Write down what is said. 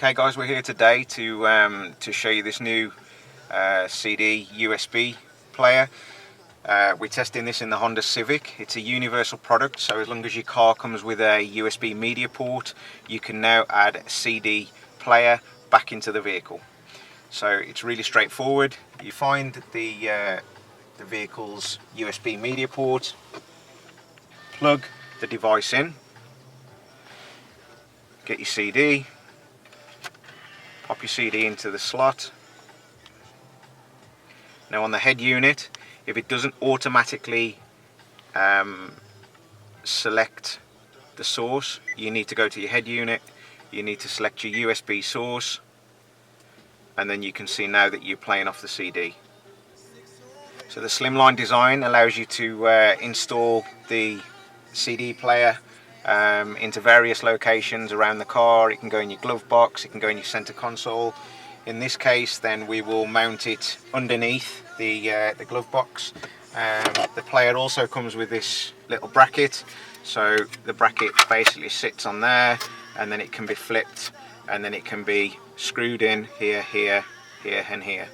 Okay guys, we're here today to show you this new CD USB player. We're testing this in the Honda Civic. It's a universal product, so as long as your car comes with a USB media port, you can now add a CD player back into the vehicle. So it's really straightforward. You find the vehicle's USB media port, plug the device in, get your CD, pop your CD into the slot. Now on the head unit, if it doesn't automatically select the source, you need to go to your head unit, you need to select your USB source, and then you can see now that you're playing off the CD. So the slimline design allows you to install the CD player into various locations around the car. It can go in your glove box, it can go in your center console. In this case then we will mount it underneath the glove box. The player also comes with this little bracket, so the bracket basically sits on there, and then it can be flipped, and then it can be screwed in here, here, here and here.